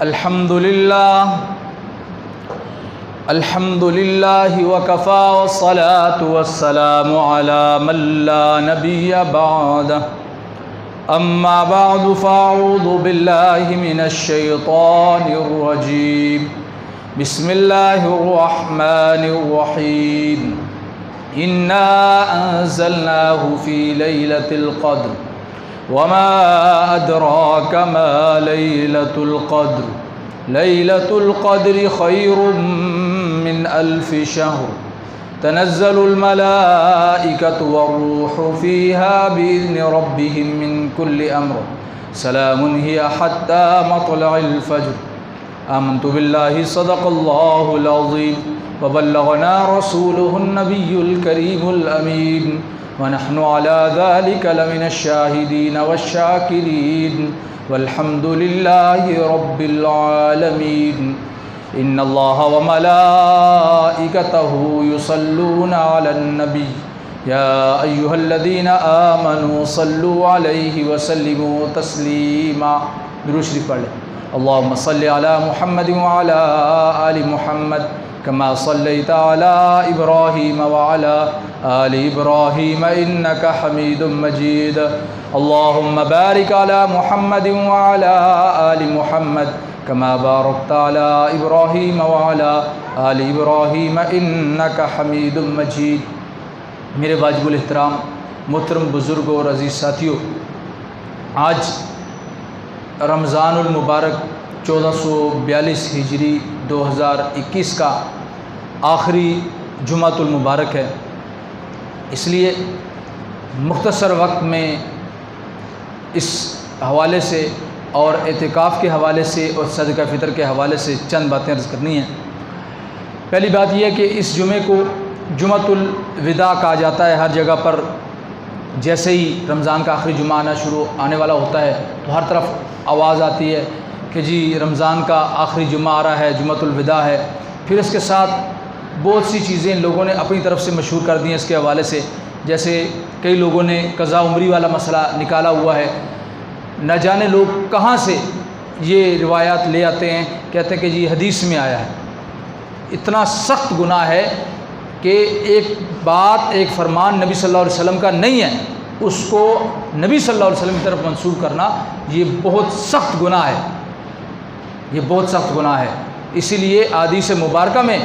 الحمدللہ وکفا والصلاة والسلام علی من لا نبی بعدہ اما بعد فاعوذ باللہ من الشیطان الرجیم بسم اللہ الرحمن الرحیم انا انزلناہ فی لیلۃ القدر وما ادراک ما لیلۃ القدر لیلۃ القدر خیر من الف شہر تنزل الملائکۃ والروح فیہا بإذن ربہم من کل امر سلام ہی حتی مطلع الفجر آمنت باللہ صدق اللہ العظیم وبلغنا رسولہ النبی الکریم الامین ونحن على ذلك لمن الشاہدین والشاکرین والحمد للہ رب العالمین ان اللہ وملائکتہ یصلون علی النبی یا ایہا الذین آمنوا صلوا علیہ وسلموا تسلیما۔ درود شریف پڑھ لیں۔ اللہم صلی علی محمد وعلی آل محمد کما صلیت علی ابراہیم وعلی آل ابراہیم انک حمید مجید۔ اللہم بارک علی محمد وعلی آل محمد کما بارکت علی ابراہیم وعلی آل ابراہیم انک حمید مجید۔ میرے واجب الاحترام محترم بزرگوں اور عزیز ساتھیوں، آج رمضان المبارک 1442 ہجری 2021 کا آخری جمعۃ المبارک ہے، اس لیے مختصر وقت میں اس حوالے سے اور اعتکاف کے حوالے سے اور صدقہ فطر کے حوالے سے چند باتیں عرض کرنی ہیں۔ پہلی بات یہ ہے کہ اس جمعے کو جمعۃ الوداع کہا جاتا ہے۔ ہر جگہ پر جیسے ہی رمضان کا آخری جمعہ آنے والا ہوتا ہے تو ہر طرف آواز آتی ہے کہ جی رمضان کا آخری جمعہ آ رہا ہے، جمعۃ الوداع ہے۔ پھر اس کے ساتھ بہت سی چیزیں لوگوں نے اپنی طرف سے مشہور کر دی ہیں اس کے حوالے سے، جیسے کئی لوگوں نے قضاء عمری والا مسئلہ نکالا ہوا ہے۔ نہ جانے لوگ کہاں سے یہ روایات لے آتے ہیں، کہتے ہیں کہ جی حدیث میں آیا ہے۔ اتنا سخت گناہ ہے کہ ایک بات، ایک فرمان نبی صلی اللہ علیہ وسلم کا نہیں ہے، اس کو نبی صلی اللہ علیہ وسلم کی طرف منسوب کرنا یہ بہت سخت گناہ ہے، یہ بہت سخت گناہ ہے۔ اسی لیے احادیث مبارکہ میں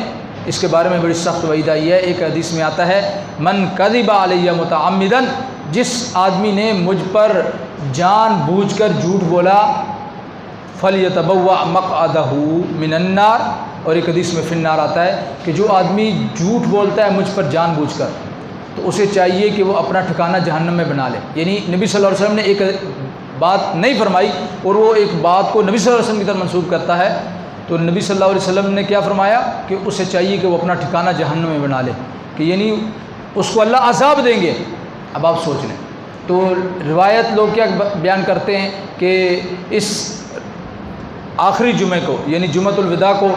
اس کے بارے میں بڑی سخت وعید آئی ہے۔ ایک حدیث میں آتا ہے من کذب علی متعمدا، جس آدمی نے مجھ پر جان بوجھ کر جھوٹ بولا، فلیتبوأ مقعدہ من النار، اور ایک حدیث میں فی النار آتا ہے کہ جو آدمی جھوٹ بولتا ہے مجھ پر جان بوجھ کر تو اسے چاہیے کہ وہ اپنا ٹھکانہ جہنم میں بنا لے۔ یعنی نبی صلی اللہ علیہ وسلم نے ایک بات نہیں فرمائی اور وہ ایک بات کو نبی صلی اللہ علیہ وسلم کی طرف منسوب کرتا ہے، تو نبی صلی اللہ علیہ وسلم نے کیا فرمایا کہ اسے چاہیے کہ وہ اپنا ٹھکانہ جہنم میں بنا لے، کہ یعنی اس کو اللہ عذاب دیں گے۔ اب آپ سوچ لیں، تو روایت لوگ کیا بیان کرتے ہیں کہ اس آخری جمعے کو یعنی جمعۃ الوداع کو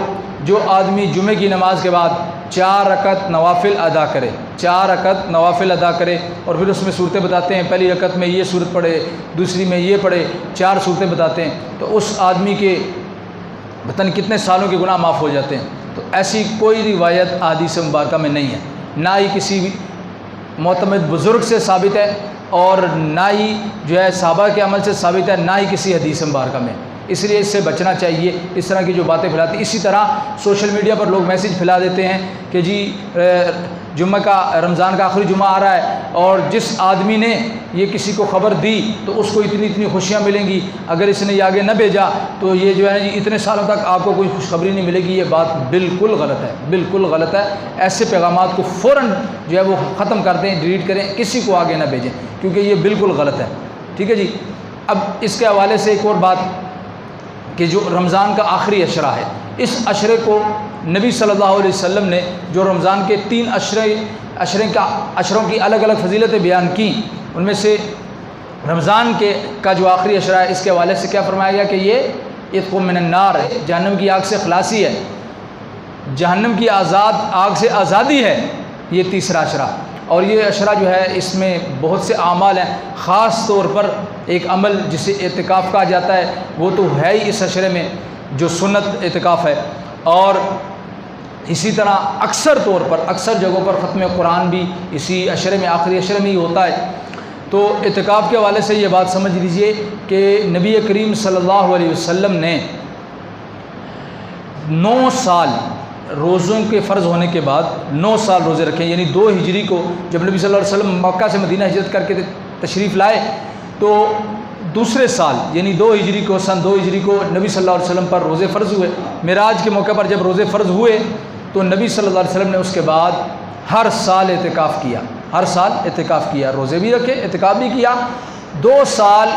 جو آدمی جمعے کی نماز کے بعد 4 رکعت نوافل ادا کرے، 4 رکعت نوافل ادا کرے، اور پھر اس میں صورتیں بتاتے ہیں، پہلی رکعت میں یہ صورت پڑھے، دوسری میں یہ پڑھے، 4 صورتیں بتاتے ہیں، تو اس آدمی کے پتہ نہیں کتنے سالوں کے گناہ معاف ہو جاتے ہیں۔ تو ایسی کوئی روایت احادیث مبارکہ میں نہیں ہے، نہ ہی کسی معتمد بزرگ سے ثابت ہے اور نہ ہی جو ہے صحابہ کے عمل سے ثابت ہے، نہ ہی کسی حدیث مبارکہ میں۔ اس لیے اس سے بچنا چاہیے، اس طرح کی جو باتیں پھیلاتی ہیں۔ اسی طرح سوشل میڈیا پر لوگ میسیج پھیلا دیتے ہیں کہ جی جمعہ کا رمضان کا آخری جمعہ آ رہا ہے اور جس آدمی نے یہ کسی کو خبر دی تو اس کو اتنی خوشیاں ملیں گی، اگر اس نے یہ آگے نہ بھیجا تو یہ جو ہے اتنے سالوں تک آپ کو کوئی خوشخبری نہیں ملے گی۔ یہ بات بالکل غلط ہے، بالکل غلط ہے۔ ایسے پیغامات کو فوراً جو ہے وہ ختم کر دیں، ڈیلیٹ کریں، کسی کو آگے نہ بھیجیں، کیونکہ یہ بالکل غلط ہے۔ ٹھیک ہے جی۔ اب اس کے حوالے سے ایک اور بات کہ جو رمضان کا آخری عشرہ ہے، اس عشرے کو نبی صلی اللہ علیہ وسلم نے جو رمضان کے 3 عشروں کی الگ الگ فضیلتیں بیان کیں، ان میں سے رمضان کا جو آخری عشرہ ہے اس کے حوالے سے کیا فرمایا گیا کہ یہ عتق من النار ہے، جہنم کی آگ سے خلاصی ہے، جہنم کی آگ سے آزادی ہے یہ تیسرا عشرہ۔ اور یہ عشرہ جو ہے اس میں بہت سے اعمال ہیں، خاص طور پر ایک عمل جسے اعتکاف کہا جاتا ہے وہ تو ہے ہی اس عشرے میں، جو سنت اعتکاف ہے، اور اسی طرح اکثر طور پر اکثر جگہوں پر ختم قرآن بھی اسی عشرے میں، آخری عشرے میں ہی ہوتا ہے۔ تو اعتکاف کے حوالے سے یہ بات سمجھ لیجئے کہ نبی کریم صلی اللہ علیہ وسلم نے 9 سال روزوں کے فرض ہونے کے بعد 9 سال روزے رکھے، یعنی 2 ہجری کو جب نبی صلی اللہ علیہ وسلم مکہ سے مدینہ ہجرت کر کے تشریف لائے تو دوسرے سال یعنی 2 ہجری کو، سن 2 ہجری کو نبی صلی اللہ علیہ وسلم پر روزے فرض ہوئے۔ معراج کے موقع پر جب روزے فرض ہوئے تو نبی صلی اللہ علیہ وسلم نے اس کے بعد ہر سال اعتکاف کیا، ہر سال اعتکاف کیا، روزے بھی رکھے، اعتکاف بھی کیا۔ 2 سال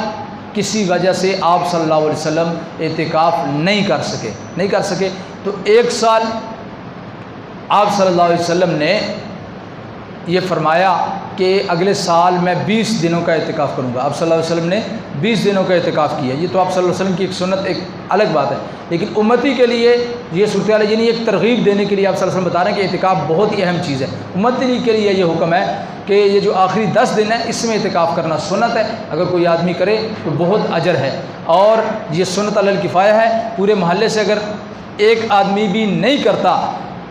کسی وجہ سے آپ صلی اللہ علیہ وسلم اعتکاف نہیں کر سکے تو 1 سال آپ صلی اللہ علیہ وسلم نے یہ فرمایا کہ اگلے سال میں 20 دنوں کا اعتکاف کروں گا۔ آپ صلی اللہ علیہ وسلم نے 20 دنوں کا اعتکاف کیا۔ یہ تو آپ صلی اللہ علیہ وسلم کی ایک سنت، ایک الگ بات ہے، لیکن امتی کے لیے یہ صورتحال ہے، یعنی ایک ترغیب دینے کے لیے آپ صلی اللہ علیہ وسلم بتا رہے ہیں کہ اعتکاف بہت ہی اہم چیز ہے۔ امتی کے لیے یہ حکم ہے کہ یہ جو آخری 10 دن ہے اس میں اعتکاف کرنا سنت ہے، اگر کوئی آدمی کرے تو بہت اجر ہے، اور یہ سنت علی الکفایہ ہے۔ پورے محلے سے اگر ایک آدمی بھی نہیں کرتا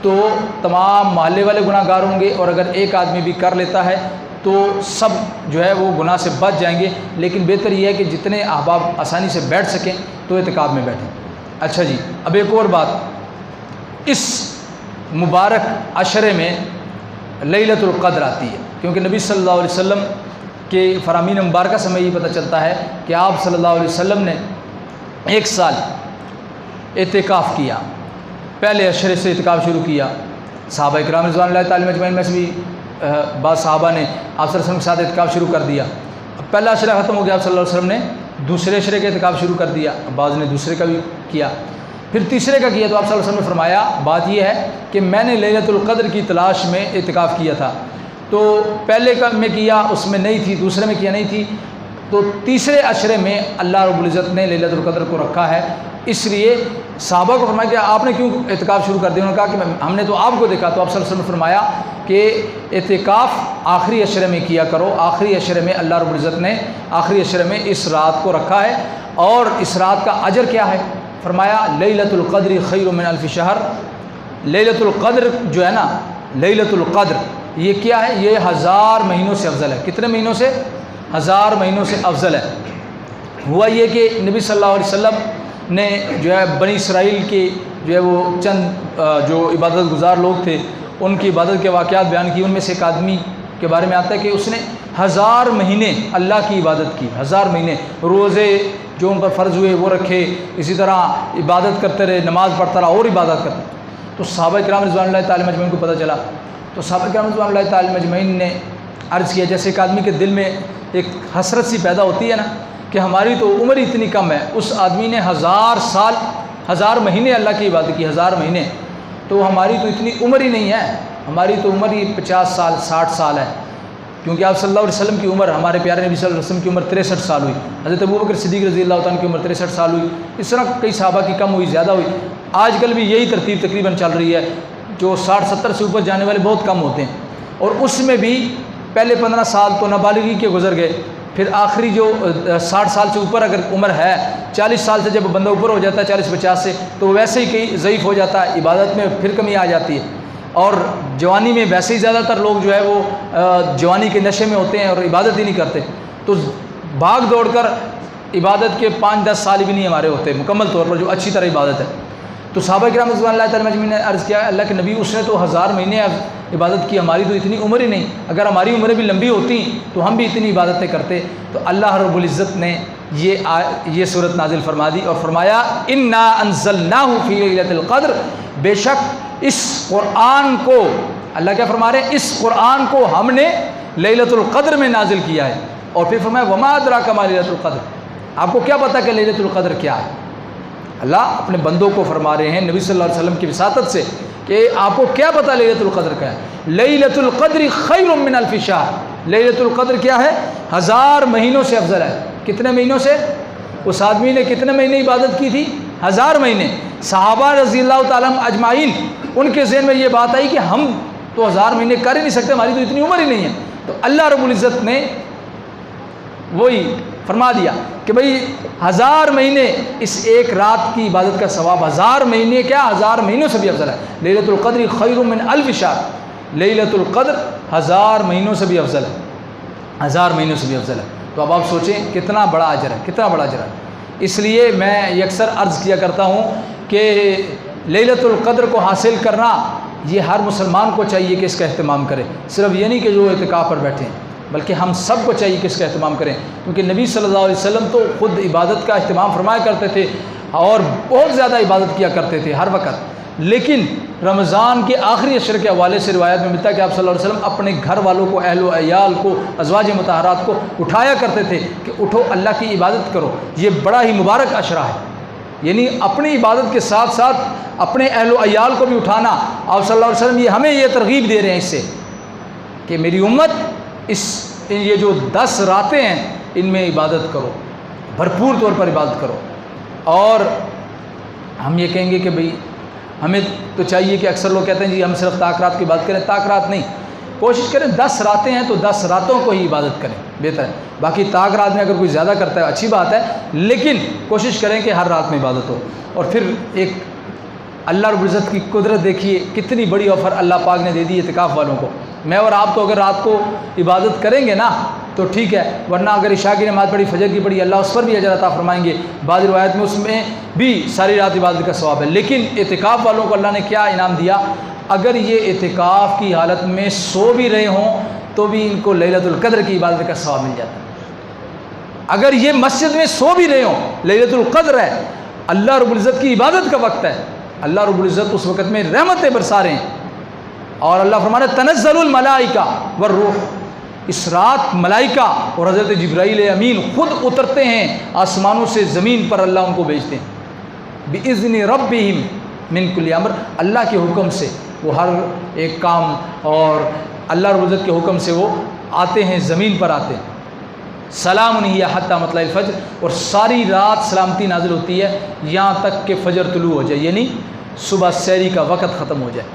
تو تمام محلے والے گناہ گار ہوں گے، اور اگر ایک آدمی بھی کر لیتا ہے تو سب جو ہے وہ گناہ سے بچ جائیں گے۔ لیکن بہتر یہ ہے کہ جتنے احباب آسانی سے بیٹھ سکیں تو اعتکاف میں بیٹھیں۔ اچھا جی، اب ایک اور بات، اس مبارک عشرے میں لیلۃ القدر آتی ہے، کیونکہ نبی صلی اللہ علیہ وسلم کے فرامین مبارکہ سے ہمیں یہ پتہ چلتا ہے کہ آپ صلی اللہ علیہ وسلم نے 1 سال اعتکاف کیا، پہلے عشرے سے اعتکاف شروع کیا۔ صحابہ کرام رضوان اللہ تعالی اجمعین میں سے بھی بعض صحابہ نے آپ صلی اللہ علیہ وسلم کے ساتھ اعتکاف شروع کر دیا۔ اب پہلا عشرہ ختم ہو گیا، آپ صلی اللہ علیہ وسلم نے دوسرے عشرے کا اعتکاف شروع کر دیا، بعض نے دوسرے کا بھی کیا، پھر تیسرے کا کیا۔ تو آپ صلی اللہ علیہ وسلم نے فرمایا بات یہ ہے کہ میں نے لیلۃ القدر کی تلاش میں اعتکاف کیا تھا، تو پہلے کا میں کیا اس میں نہیں تھی، دوسرے میں کیا نہیں تھی، تو تیسرے عشرے میں اللہ رب العزت نے لیلۃ القدر کو رکھا ہے۔ اس لیے صحابہ کو فرمایا کہ آپ نے کیوں اعتکاف شروع کر دیا؟ انہوں نے کہا کہ ہم نے تو آپ کو دیکھا، تو آپ صلی اللہ علیہ وسلم نے فرمایا کہ اعتکاف آخری عشرے میں کیا کرو، آخری عشرے میں اللہ رب العزت نے آخری عشرے میں اس رات کو رکھا ہے، اور اس رات کا اجر کیا ہے؟ فرمایا لیلۃ القدر خیر من الف شہر۔ لیلۃ القدر جو ہے نا، لیلۃ القدر یہ کیا ہے؟ یہ 1000 مہینوں سے افضل ہے۔ کتنے مہینوں سے؟ 1000 مہینوں سے افضل ہے۔ ہوا یہ کہ نبی صلی اللہ علیہ وسلم نے جو ہے بنی اسرائیل کے جو ہے وہ چند جو عبادت گزار لوگ تھے ان کی عبادت کے واقعات بیان کی۔ ان میں سے ایک آدمی کے بارے میں آتا ہے کہ اس نے 1000 مہینے اللہ کی عبادت کی، 1000 مہینے روزے جو ان پر فرض ہوئے وہ رکھے، اسی طرح عبادت کرتے رہے، نماز پڑھتا رہا اور عبادت کرتا۔ تو صحابہ کرام رضوان اللہ تعالی مجمعین کو پتہ چلا، تو صحابہ کرام رضوان اللہ تعالی مجمعین نے عرض کیا، جیسے ایک آدمی کے دل میں ایک حسرت سی پیدا ہوتی ہے نا کہ ہماری تو عمر اتنی کم ہے، اس آدمی نے 1000 سال 1000 مہینے اللہ کی عبادت کی، 1000 مہینے، تو ہماری تو اتنی عمر ہی نہیں ہے، ہماری تو عمر ہی 50 سال 60 سال ہے، کیونکہ آپ صلی اللہ علیہ وسلم کی عمر، ہمارے پیارے نبی صلی اللہ علیہ وسلم کی عمر 63 سال ہوئی، حضرت ابوبکر صدیق رضی اللہ تعالیٰ کی عمر 63 سال ہوئی، اس طرح کئی صحابہ کی کم ہوئی، زیادہ ہوئی۔ آج کل بھی یہی ترتیب تقریباً چل رہی ہے، جو 60-70 سے اوپر جانے والے بہت کم ہوتے ہیں، اور اس میں بھی پہلے 15 سال تو نابالغی کے گزر گئے، پھر آخری جو 60 سال سے اوپر اگر عمر ہے، 40 سال سے جب بندہ اوپر ہو جاتا ہے 40-50 سے، تو ویسے ہی کئی ضعیف ہو جاتا ہے، عبادت میں پھر کمی آ جاتی ہے، اور جوانی میں ویسے ہی زیادہ تر لوگ جو ہے وہ جوانی کے نشے میں ہوتے ہیں اور عبادت ہی نہیں کرتے، تو بھاگ دوڑ کر عبادت کے 5-10 سال بھی نہیں ہمارے ہوتے مکمل طور پر جو اچھی طرح عبادت ہے۔ تو صحابہ کرام رضوان اللہ تعالی مجمعین نے عرض کیا، اللہ کے نبی اس نے تو 1000 مہینے عبادت کی، ہماری تو اتنی عمر ہی نہیں، اگر ہماری عمریں بھی لمبی ہوتی تو ہم بھی اتنی عبادتیں کرتے۔ تو اللہ رب العزت نے یہ صورت نازل فرما دی اور فرمایا انا انزلناہ فی لیلۃ القدر، بے شک اس قرآن کو، اللہ کیا فرما رہے ہیں، اس قرآن کو ہم نے لیلۃ القدر میں نازل کیا ہے، اور پھر فرمایا وما ادراک ما لیلۃ القدر، آپ کو کیا پتہ کہ لیلۃ القدر کیا ہے؟ اللہ اپنے بندوں کو فرما رہے ہیں نبی صلی اللہ علیہ وسلم کی وساطت سے کہ آپ کو کیا پتہ لیلۃ القدر کیا ہے؟ لیلۃ القدر خیر من الف شہر، لیلۃ القدر کیا ہے؟ 1000 مہینوں سے افضل ہے۔ کتنے مہینوں سے؟ اس آدمی نے کتنے مہینے عبادت کی تھی؟ 1000 مہینے۔ صحابہ رضی اللہ تعالیٰ اجمعین ان کے ذہن میں یہ بات آئی کہ ہم تو 1000 مہینے کر ہی نہیں سکتے، ہماری تو اتنی عمر ہی نہیں ہے، تو اللہ رب العزت نے وہی فرما دیا کہ بھئی 1000 مہینے اس ایک رات کی عبادت کا ثواب 1000 مہینے کیا 1000 مہینوں سے بھی افضل ہے. لیلۃ القدر خیر من الف شہر. لیلۃ القدر 1000 مہینوں سے بھی افضل ہے. 1000 مہینوں سے بھی افضل ہے. تو اب آپ سوچیں کتنا بڑا اجر ہے, کتنا بڑا اجر ہے. اس لیے میں اکثر عرض کیا کرتا ہوں کہ لیلۃ القدر کو حاصل کرنا یہ ہر مسلمان کو چاہیے کہ اس کا اہتمام کرے. صرف یہ نہیں کہ جو اعتکاف پر بیٹھے ہیں, بلکہ ہم سب کو چاہیے کہ اس کا اہتمام کریں, کیونکہ نبی صلی اللہ علیہ وسلم تو خود عبادت کا اہتمام فرمایا کرتے تھے اور بہت زیادہ عبادت کیا کرتے تھے ہر وقت. لیکن رمضان کے آخری عشر کے حوالے سے روایت میں ملتا ہے کہ آپ صلی اللہ علیہ وسلم اپنے گھر والوں کو, اہل و عیال کو, ازواج مطہرات کو اٹھایا کرتے تھے کہ اٹھو اللہ کی عبادت کرو. یہ بڑا ہی مبارک عشرہ ہے, یعنی اپنی عبادت کے ساتھ ساتھ اپنے اہل و عیال کو بھی اٹھانا. آپ صلی اللہ علیہ وسلم ہمیں یہ ترغیب دے رہے ہیں اس سے کہ میری امت یہ جو 10 راتیں ہیں ان میں عبادت کرو, بھرپور طور پر عبادت کرو. اور ہم یہ کہیں گے کہ بھئی ہمیں تو چاہیے کہ اکثر لوگ کہتے ہیں جی ہم صرف طاق رات کی بات کریں. طاق رات نہیں, کوشش کریں 10 راتیں ہیں تو 10 راتوں کو ہی عبادت کریں, بہتر ہے. باقی طاق رات میں اگر کوئی زیادہ کرتا ہے اچھی بات ہے, لیکن کوشش کریں کہ ہر رات میں عبادت ہو. اور پھر ایک اللہ رب العزت کی قدرت دیکھیے, کتنی بڑی آفر اللہ پاک نے دے دی اعتکاف والوں کو. میں اور آپ تو اگر رات کو عبادت کریں گے نا تو ٹھیک ہے, ورنہ اگر عشاء کی نماز پڑھی, فجر کی پڑھی, اللہ اس پر بھی اجر عطا فرمائیں گے. بعض روایت میں اس میں بھی ساری رات عبادت کا ثواب ہے. لیکن اعتکاف والوں کو اللہ نے کیا انعام دیا, اگر یہ اعتکاف کی حالت میں سو بھی رہے ہوں تو بھی ان کو لیلۃ القدر کی عبادت کا ثواب مل جاتا ہے. اگر یہ مسجد میں سو بھی رہے ہوں, لیلۃ القدر ہے, اللہ رب العزت کی عبادت کا وقت ہے, اللہ رب العزت اس وقت میں رحمتیں برسا رہے ہیں. اور اللہ فرمانے تنزل الملائکہ والروح, اس رات ملائکہ اور حضرت جبرائیل امین خود اترتے ہیں آسمانوں سے زمین پر, اللہ ان کو بھیجتے ہیں بِإِذْنِ رَبِّهِمْ مِنْ كُلِّ أَمْرٍ. اللہ کے حکم سے وہ ہر ایک کام, اور اللہ رب العزت کے حکم سے وہ آتے ہیں, زمین پر آتے ہیں. سلام ہی حتی مطلع الفجر, اور ساری رات سلامتی نازل ہوتی ہے یہاں تک کہ فجر طلوع ہو جائے, یعنی صبح سحری کا وقت ختم ہو جائے.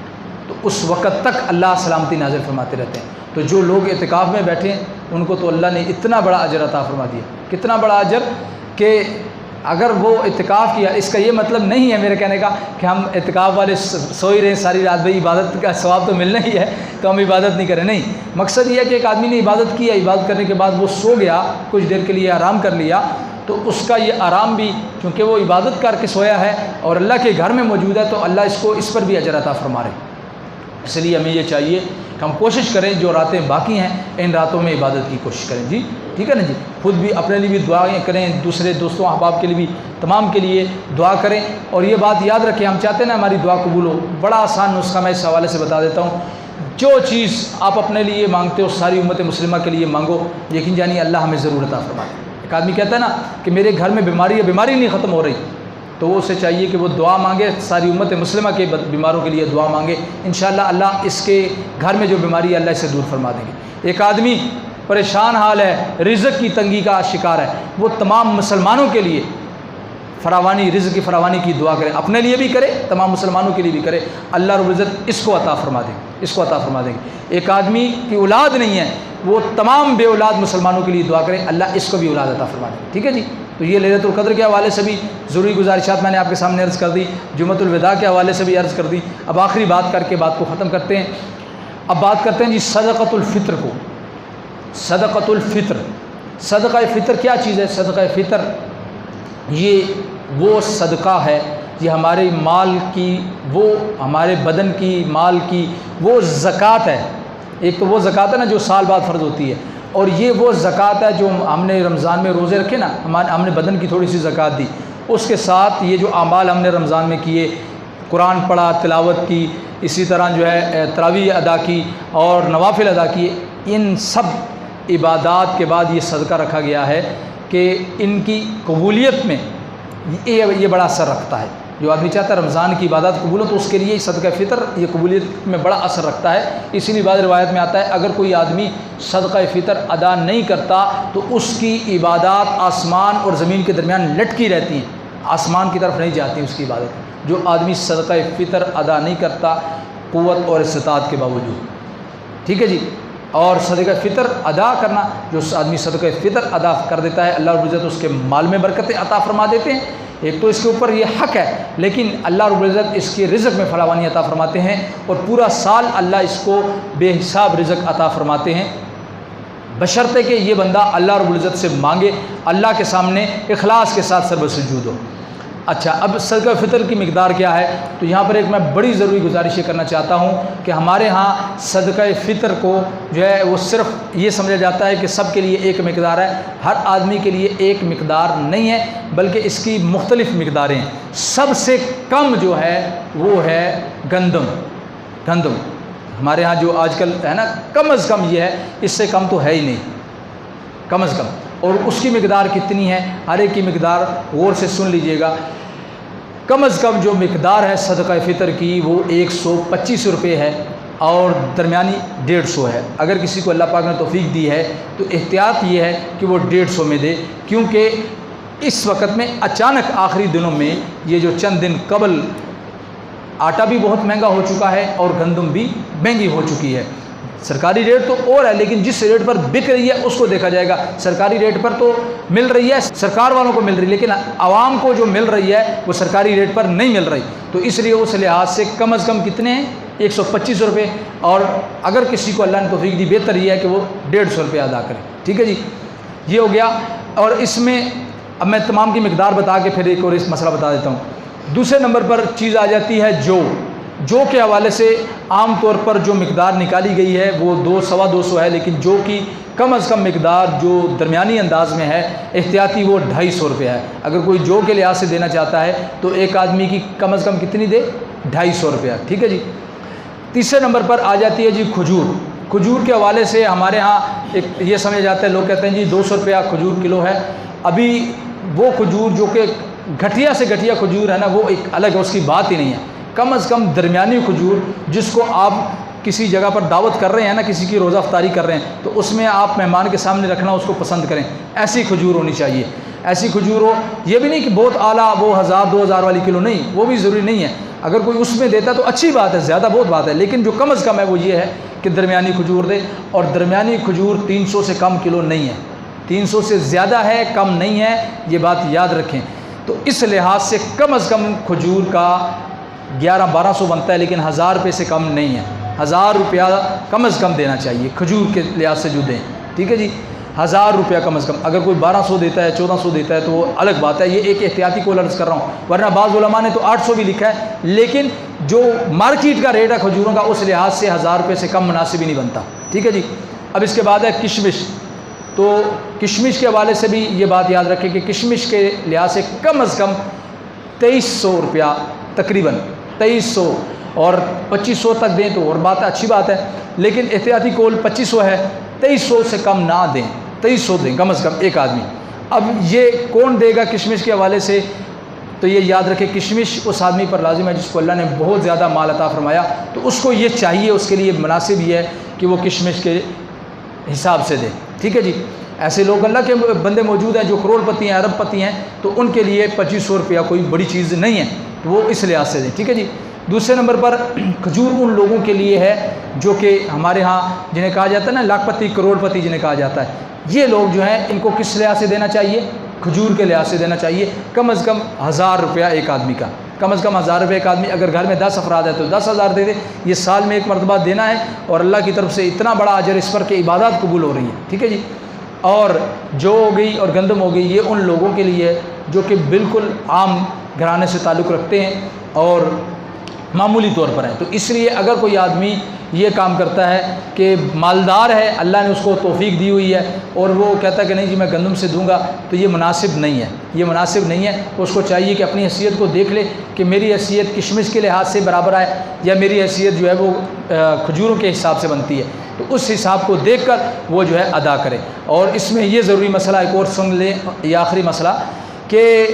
تو اس وقت تک اللہ سلامتی نازل فرماتے رہتے ہیں. تو جو لوگ اعتکاف میں بیٹھے ہیں ان کو تو اللہ نے اتنا بڑا اجر عطا فرما دیا, کتنا بڑا اجر کہ اگر وہ اعتکاف کیا, اس کا یہ مطلب نہیں ہے میرے کہنے کا کہ ہم اعتکاف والے سو ہی رہے ساری رات, بھائی عبادت کا ثواب تو ملنا ہی ہے تو ہم عبادت نہیں کریں. نہیں, مقصد یہ ہے کہ ایک آدمی نے عبادت کی, عبادت کرنے کے بعد وہ سو گیا, کچھ دیر کے لیے آرام کر لیا, تو اس کا یہ آرام بھی چونکہ وہ عبادت کر کے سویا ہے اور اللہ کے گھر میں موجود ہے, تو اللہ اس کو اس پر بھی اجر عطا فرما رہے. اس لیے ہمیں یہ چاہیے کہ ہم کوشش کریں جو راتیں باقی ہیں ان راتوں میں عبادت کی کوشش کریں. جی ٹھیک ہے نا جی, خود بھی اپنے لیے بھی دعائیں کریں, دوسرے دوستوں احباب کے لیے بھی, تمام کے لیے دعا کریں. اور یہ بات یاد رکھیں, ہم چاہتے ہیں نا ہماری دعا قبول ہو, بڑا آسان نسخہ میں اس حوالے سے بتا دیتا ہوں. جو چیز آپ اپنے لیے مانگتے ہو ساری امت مسلمہ کے لیے مانگو, یقین جانیے اللہ ہمیں ضرور عطا فرمائے. ایک آدمی کہتا ہے نا کہ میرے گھر میں بیماری ہے, بیماری نہیں ختم ہو رہی, تو وہ اسے چاہیے کہ وہ دعا مانگے, ساری امت مسلمہ کے بیماروں کے لیے دعا مانگے. انشاءاللہ اللہ اس کے گھر میں جو بیماری ہے اللہ اسے دور فرما دیں گے. ایک آدمی پریشان حال ہے, رزق کی تنگی کا شکار ہے, وہ تمام مسلمانوں کے لیے فراوانی, رزق کی فراوانی کی دعا کرے, اپنے لیے بھی کرے, تمام مسلمانوں کے لیے بھی کرے. اللہ رب العزت اس کو عطا فرما دیں, اس کو عطا فرما دیں گے. ایک آدمی کی اولاد نہیں ہے, وہ تمام بے اولاد مسلمانوں کے لیے دعا کرے, اللہ اس کو بھی اولاد عطا فرما دیں. ٹھیک ہے جی. تو یہ لیلۃ القدر کے حوالے سے بھی ضروری گزارشات میں نے آپ کے سامنے عرض کر دی, جمعۃ الوداع کے حوالے سے بھی عرض کر دی. اب آخری بات کر کے بات کو ختم کرتے ہیں. اب بات کرتے ہیں جی صدقۃ الفطر کو. صدقۃ الفطر, صدقہ فطر کیا چیز ہے؟ صدقہ فطر یہ وہ صدقہ ہے, یہ ہمارے مال کی, وہ ہمارے بدن کی, مال کی وہ زکوٰۃ ہے. ایک تو وہ زکوٰۃ ہے نا جو سال بعد فرض ہوتی ہے, اور یہ وہ زکوٰۃ ہے جو ہم نے رمضان میں روزے رکھے نا, ہم نے بدن کی تھوڑی سی زکوٰۃ دی, اس کے ساتھ یہ جو اعمال ہم نے رمضان میں کیے, قرآن پڑھا, تلاوت کی, اسی طرح جو ہے تراویح ادا کی اور نوافل ادا کیے, ان سب عبادات کے بعد یہ صدقہ رکھا گیا ہے کہ ان کی قبولیت میں یہ بڑا اثر رکھتا ہے. جو آدمی چاہتا ہے رمضان کی عبادات قبول ہو تو اس کے لیے صدقہ فطر یہ قبولیت میں بڑا اثر رکھتا ہے. اسی لیے بعض روایت میں آتا ہے اگر کوئی آدمی صدقہ فطر ادا نہیں کرتا تو اس کی عبادات آسمان اور زمین کے درمیان لٹکی رہتی ہیں, آسمان کی طرف نہیں جاتی اس کی عبادت. جو آدمی صدقہ فطر ادا نہیں کرتا قوت اور استطاعت کے باوجود, ٹھیک ہے جی, اور صدقہ فطر ادا کرنا، جو آدمی صدقہ فطر ادا کر دیتا ہے اللہ رب العزت اس کے مال میں برکتیں عطا فرما دیتے ہیں۔ ایک تو اس کے اوپر یہ حق ہے، لیکن اللہ رب العزت اس کے رزق میں فراوانی عطا فرماتے ہیں، اور پورا سال اللہ اس کو بے حساب رزق عطا فرماتے ہیں، بشرطے کہ یہ بندہ اللہ رب العزت سے مانگے، اللہ کے سامنے اخلاص کے ساتھ سر بسجود ہو۔ اچھا، اب صدقہ فطر کی مقدار کیا ہے؟ تو یہاں پر ایک میں بڑی ضروری گزارش یہ کرنا چاہتا ہوں کہ ہمارے ہاں صدقہ فطر کو جو ہے وہ صرف یہ سمجھا جاتا ہے کہ سب کے لیے ایک مقدار ہے، ہر آدمی کے لیے ایک مقدار نہیں ہے، بلکہ اس کی مختلف مقداریں ہیں۔ سب سے کم جو ہے وہ ہے گندم ہمارے ہاں جو آج کل ہے نا، کم از کم یہ ہے، اس سے کم تو ہے ہی نہیں، کم از کم۔ اور اس کی مقدار کتنی ہے؟ ہر ایک کی مقدار غور سے سن لیجئے گا۔ کم از کم جو مقدار ہے صدقہ فطر کی وہ 125 روپے ہے، اور درمیانی 150 ہے۔ اگر کسی کو اللہ پاک نے توفیق دی ہے تو احتیاط یہ ہے کہ وہ 150 میں دے، کیونکہ اس وقت میں اچانک آخری دنوں میں یہ جو چند دن قبل آٹا بھی بہت مہنگا ہو چکا ہے اور گندم بھی مہنگی ہو چکی ہے۔ سرکاری ریٹ تو اور ہے، لیکن جس ریٹ پر بک رہی ہے اس کو دیکھا جائے گا۔ سرکاری ریٹ پر تو مل رہی ہے، سرکار والوں کو مل رہی ہے، لیکن عوام کو جو مل رہی ہے وہ سرکاری ریٹ پر نہیں مل رہی، تو اس لیے اس لحاظ سے کم از کم کتنے ہیں؟ 125 روپے، اور اگر کسی کو اللہ نے توفیق دی بہتر یہ ہے کہ وہ 150 روپے ادا کرے۔ ٹھیک ہے جی، یہ ہو گیا۔ اور اس میں اب میں تمام کی مقدار بتا کے پھر ایک اور اس مسئلہ بتا دیتا ہوں۔ دوسرے نمبر پر چیز آ جاتی ہے جو کے حوالے سے عام طور پر جو مقدار نکالی گئی ہے وہ 200-225 ہے، لیکن جو کی کم از کم مقدار جو درمیانی انداز میں ہے احتیاطی وہ 250 روپے ہے۔ اگر کوئی جو کے لحاظ سے دینا چاہتا ہے تو ایک آدمی کی کم از کم کتنی دے؟ 250 روپیہ۔ ٹھیک ہے جی۔ تیسرے نمبر پر آ جاتی ہے جی کھجور کے حوالے سے ہمارے ہاں ایک یہ سمجھا جاتا ہے، لوگ کہتے ہیں جی 200 روپیہ کھجور کلو ہے۔ ابھی وہ کھجور جو کہ گھٹیا سے گھٹیا کھجور ہے نا، وہ ایک الگ ہے، اس کی بات ہی نہیں ہے۔ کم از کم درمیانی کھجور جس کو آپ کسی جگہ پر دعوت کر رہے ہیں نا، کسی کی روزہ افطاری کر رہے ہیں، تو اس میں آپ مہمان کے سامنے رکھنا اس کو پسند کریں، ایسی کھجور ہونی چاہیے۔ ایسی کھجور ہو، یہ بھی نہیں کہ بہت اعلیٰ وہ 1000-2000 والی کلو، نہیں، وہ بھی ضروری نہیں ہے۔ اگر کوئی اس میں دیتا تو اچھی بات ہے، زیادہ بہت بات ہے، لیکن جو کم از کم ہے وہ یہ ہے کہ درمیانی کھجور دے، اور درمیانی کھجور 300 سے کم کلو نہیں ہے، 300 سے زیادہ ہے، کم نہیں ہے، یہ بات یاد رکھیں۔ تو اس لحاظ سے کم از کم کھجور کا 1100-1200 بنتا ہے، لیکن 1000 روپے سے کم نہیں ہے۔ 1000 روپیہ کم از کم دینا چاہیے کھجور کے لحاظ سے جو دیں۔ ٹھیک ہے جی، 1000 روپیہ کم از کم۔ اگر کوئی 1200 دیتا ہے، 1400 دیتا ہے تو وہ الگ بات ہے، یہ ایک احتیاطی کو عرض کر رہا ہوں، ورنہ بعض علماء نے تو 800 بھی لکھا ہے، لیکن جو مارکیٹ کا ریٹ ہے کھجوروں کا اس لحاظ سے 1000 روپے سے کم مناسب ہی نہیں بنتا۔ ٹھیک ہے جی۔ اب اس کے بعد ہے کشمش۔ تو کشمش کے حوالے سے بھی یہ بات یاد رکھیں کہ کشمش کے لحاظ سے کم از کم 2300 روپیہ، تقریباً 2300، اور 2500 تک دیں تو اور بات ہے، اچھی بات ہے، لیکن احتیاطی کول 2500 ہے، 2300 سے کم نہ دیں، 2300 دیں کم از کم ایک آدمی۔ اب یہ کون دے گا کشمش کے حوالے سے؟ تو یہ یاد رکھے کشمش اس آدمی پر لازم ہے جس کو اللہ نے بہت زیادہ مال عطا فرمایا، تو اس کو یہ چاہیے، اس کے لیے مناسب یہ ہے کہ وہ کشمش کے حساب سے دے۔ ٹھیک ہے جی۔ ایسے لوگ اللہ کے بندے موجود ہیں جو کروڑ پتی ہیں، ارب پتی ہیں، تو ان کے لیے 2500 روپیہ کوئی بڑی چیز نہیں ہے، تو وہ اس لحاظ سے دیں۔ ٹھیک ہے جی۔ دوسرے نمبر پر کھجور ان لوگوں کے لیے ہے جو کہ ہمارے ہاں جنہیں کہا جاتا ہے نا لاکھ پتی، کروڑ پتی جنہیں کہا جاتا ہے، یہ لوگ جو ہیں ان کو کس لحاظ سے دینا چاہیے؟ کھجور کے لحاظ سے دینا چاہیے۔ کم از کم 1000 روپیہ ایک آدمی کا، کم از کم 1000 روپے ایک آدمی، اگر گھر میں 10 افراد ہے تو 10,000 دے دے، یہ سال میں ایک مرتبہ دینا ہے، اور اللہ کی طرف سے اتنا بڑا اجر اس پر کہ عبادات قبول ہو رہی ہیں۔ ٹھیک ہے جی۔ اور جو ہو گئی اور گندم ہو گئی، یہ ان لوگوں کے لیے جو کہ بالکل عام گھرانے سے تعلق رکھتے ہیں اور معمولی طور پر ہے، تو اس لیے اگر کوئی آدمی یہ کام کرتا ہے کہ مالدار ہے، اللہ نے اس کو توفیق دی ہوئی ہے، اور وہ کہتا ہے کہ نہیں جی میں گندم سے دوں گا، تو یہ مناسب نہیں ہے، یہ مناسب نہیں ہے۔ اس کو چاہیے کہ اپنی حیثیت کو دیکھ لے کہ میری حیثیت کشمش کے لحاظ سے برابر ہے یا میری حیثیت جو ہے وہ کھجوروں کے حساب سے بنتی ہے، تو اس حساب کو دیکھ کر وہ جو ہے ادا کرے۔ اور اس میں یہ ضروری مسئلہ ایک اور سن لیں، یہ آخری مسئلہ، کہ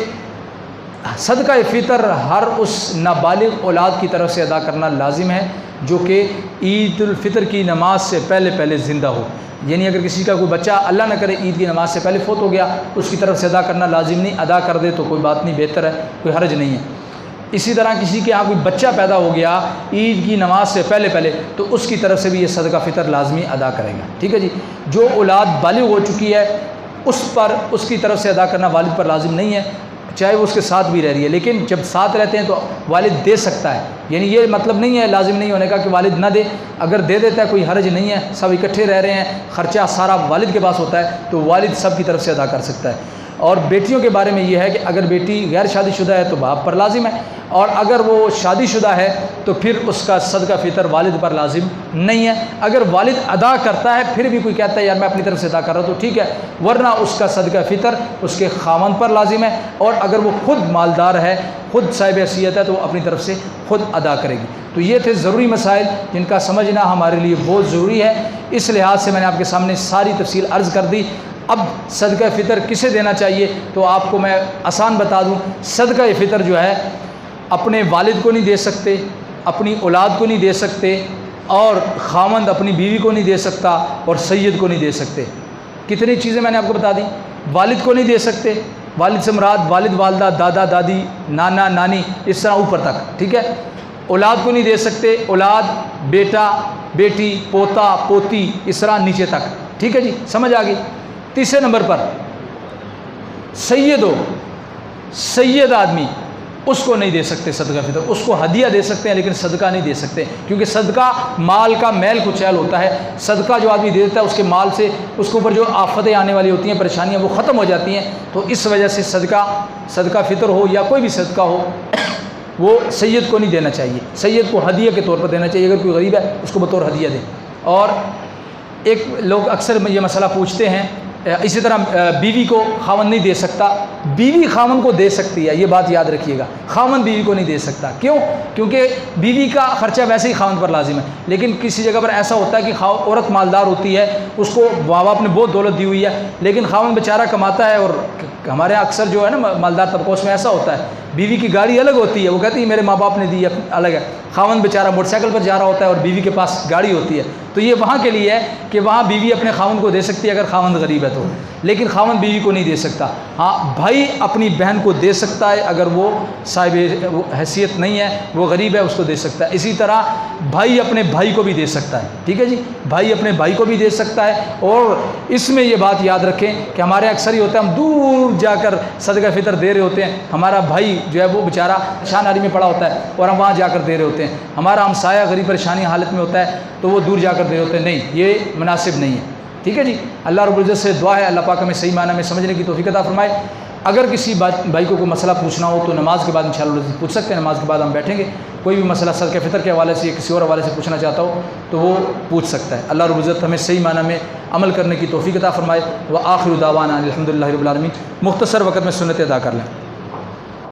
صدقہ فطر ہر اس نابالغ اولاد کی طرف سے ادا کرنا لازم ہے جو کہ عید الفطر کی نماز سے پہلے زندہ ہو۔ یعنی اگر کسی کا کوئی بچہ اللہ نہ کرے عید کی نماز سے پہلے فوت ہو گیا، اس کی طرف سے ادا کرنا لازم نہیں، ادا کر دے تو کوئی بات نہیں، بہتر ہے، کوئی حرج نہیں ہے۔ اسی طرح کسی کے یہاں کوئی بچہ پیدا ہو گیا عید کی نماز سے پہلے تو اس کی طرف سے بھی یہ صدقہ فطر لازمی ادا کرے گا، ٹھیک ہے جی۔ جو اولاد بالغ ہو چکی ہے اس کی طرف سے ادا کرنا والد پر لازم نہیں ہے، چاہے وہ اس کے ساتھ بھی رہ رہی ہے، لیکن جب ساتھ رہتے ہیں تو والد دے سکتا ہے، یعنی یہ مطلب نہیں ہے لازم نہیں ہونے کا کہ والد نہ دے، اگر دے دیتا ہے کوئی حرج نہیں ہے، سب اکٹھے رہ رہے ہیں، خرچہ سارا والد کے پاس ہوتا ہے تو والد سب کی طرف سے ادا کر سکتا ہے۔ اور بیٹیوں کے بارے میں یہ ہے کہ اگر بیٹی غیر شادی شدہ ہے تو باپ پر لازم ہے، اور اگر وہ شادی شدہ ہے تو پھر اس کا صدقہ فطر والد پر لازم نہیں ہے۔ اگر والد ادا کرتا ہے پھر بھی کوئی کہتا ہے یار میں اپنی طرف سے ادا کر رہا ہوں تو ٹھیک ہے، ورنہ اس کا صدقہ فطر اس کے خاوند پر لازم ہے، اور اگر وہ خود مالدار ہے، خود صاحب حیثیت ہے تو وہ اپنی طرف سے خود ادا کرے گی۔ تو یہ تھے ضروری مسائل جن کا سمجھنا ہمارے لیے بہت ضروری ہے، اس لحاظ سے میں نے آپ کے سامنے ساری تفصیل عرض کر دی۔ اب صدقہ فطر کسے دینا چاہیے تو آپ کو میں آسان بتا دوں، صدقہ فطر جو ہے اپنے والد کو نہیں دے سکتے، اپنی اولاد کو نہیں دے سکتے، اور خاوند اپنی بیوی کو نہیں دے سکتا، اور سید کو نہیں دے سکتے۔ کتنی چیزیں میں نے آپ کو بتا دی۔ والد کو نہیں دے سکتے، والد سے مراد والد والدہ، دادا دادی، نانا نانی، اس طرح اوپر تک، ٹھیک ہے۔ اولاد کو نہیں دے سکتے، اولاد بیٹا بیٹی پوتا پوتی، اس طرح نیچے تک، ٹھیک ہے جی، سمجھ آ گئی۔ تیسرے نمبر پر سید آدمی، اس کو نہیں دے سکتے صدقہ فطر، اس کو ہدیہ دے سکتے ہیں لیکن صدقہ نہیں دے سکتے، کیونکہ صدقہ مال کا میل کچیل ہوتا ہے۔ صدقہ جو آدمی دے دیتا ہے اس کے مال سے اس کے اوپر جو آفتیں آنے والی ہوتی ہیں، پریشانیاں، وہ ختم ہو جاتی ہیں۔ تو اس وجہ سے صدقہ فطر ہو یا کوئی بھی صدقہ ہو وہ سید کو نہیں دینا چاہیے، سید کو ہدیہ کے طور پر دینا چاہیے۔ اگر کوئی غریب ہے اس کو بطور ہدیہ دے۔ اور ایک لوگ اکثر یہ مسئلہ پوچھتے ہیں، اسی طرح بیوی کو خاوند نہیں دے سکتا، بیوی خاوند کو دے سکتی ہے، یہ بات یاد رکھیے گا، خاوند بیوی کو نہیں دے سکتا۔ کیوں؟ کیونکہ بیوی کا خرچہ ویسے ہی خاوند پر لازم ہے، لیکن کسی جگہ پر ایسا ہوتا ہے کہ عورت مالدار ہوتی ہے، اس کو ماں باپ نے بہت دولت دی ہوئی ہے، لیکن خاوند بیچارہ کماتا ہے، اور ہمارے یہاں اکثر جو ہے نا مالدار طبقوں اس میں ایسا ہوتا ہے، بیوی کی گاڑی الگ ہوتی ہے، وہ کہتی ہے میرے ماں باپ نے دی ہے، الگ ہے، خاوند بیچارہ موٹر سائیکل پر جا رہا ہوتا ہے اور بیوی کے پاس گاڑی ہوتی ہے۔ تو یہ وہاں کے لیے ہے کہ وہاں بیوی اپنے خاوند کو دے سکتی ہے اگر خاوند غریب ہے تو، لیکن خاوند بیوی کو نہیں دے سکتا۔ ہاں، بھائی اپنی بہن کو دے سکتا ہے اگر وہ صاحب حیثیت نہیں ہے، وہ غریب ہے، اس کو دے سکتا ہے۔ اسی طرح بھائی اپنے بھائی کو بھی دے سکتا ہے، ٹھیک ہے جی، بھائی اپنے بھائی کو بھی دے سکتا ہے۔ اور اس میں یہ بات یاد رکھیں کہ ہمارے اکثر ہی ہوتا ہے ہم دور جا کر صدقہ فطر دے رہے ہوتے ہیں، ہمارا بھائی جو ہے وہ بیچارہ پریشان حالی میں پڑا ہوتا ہے اور ہم وہاں جا کر دے رہے ہوتے ہیں، ہمارا ہمسایہ غریب پریشانی حالت میں ہوتا ہے تو وہ دور جا کر دے رہے ہوتے ہیں، نہیں، یہ مناسب نہیں ہے، ٹھیک ہے جی۔ اللہ رب العزت سے دعا ہے اللہ پاک ہمیں صحیح معنی میں سمجھنے کی توفیق عطا فرمائے۔ اگر کسی بھائی کو کوئی مسئلہ پوچھنا ہو تو نماز کے بعد انشاءاللہ پوچھ سکتے ہیں، نماز کے بعد ہم بیٹھیں گے، کوئی بھی مسئلہ صدقہ فطر کے حوالے سے یا کسی اور حوالے سے پوچھنا چاہتا ہو تو وہ پوچھ سکتا ہے۔ اللہ رب العزت ہمیں صحیح معنی میں عمل کرنے کی توفیق عطا فرمائے۔ وآخر دعوانا الحمدللہ رب العالمین۔ مختصر وقت میں سنت ادا کر لیں۔